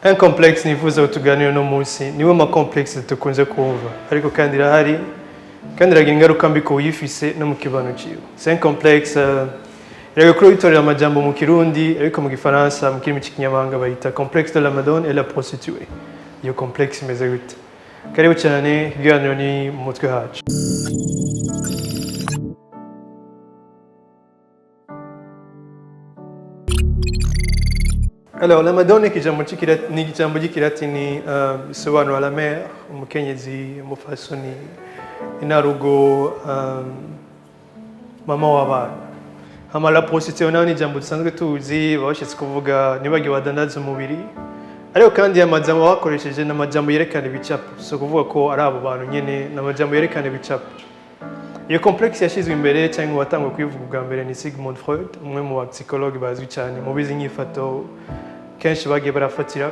Un complexe nifuza kutuganira no munsi niwe ma complexe tukunze kumva ariko kandi irahari kandi iragira ingaruka mbi ko uyifise no mu kibano ciwe. C'est un complexe iragakuru itorera amajambo mu Kirundi ariko mu Gifaransa mu kirimi cy'ikinyamahanga bayita complexe de la Madone et la prostituée. Iyo complexe imeze gute? Karibu cyane ikiganiro ni mu mutwe hacu. Alors, la Madone ni ijambo ry'ikilatini bisobanura la mère, umukenyezi, umufasoni, inarugo, mama w'abana. Hama la prostituée nayo ni ijambo dusanzwe tuzi bashitse kuvuga nibagiye badandaza umubiri. Ariko kandi amajambo bakoresheje n'amajambo yerekana ibicapo. So kuvuga ko ari abo bantu nyene n'amajambo yerekana ibicapo. Iyo complexe yashizwe imbere cyangwa watangwa kwivuga bwa mbere ni Sigmund Freud, umwe mu psychologue bazwi cyane mu bizi nyifato kenshi bagiye barafatira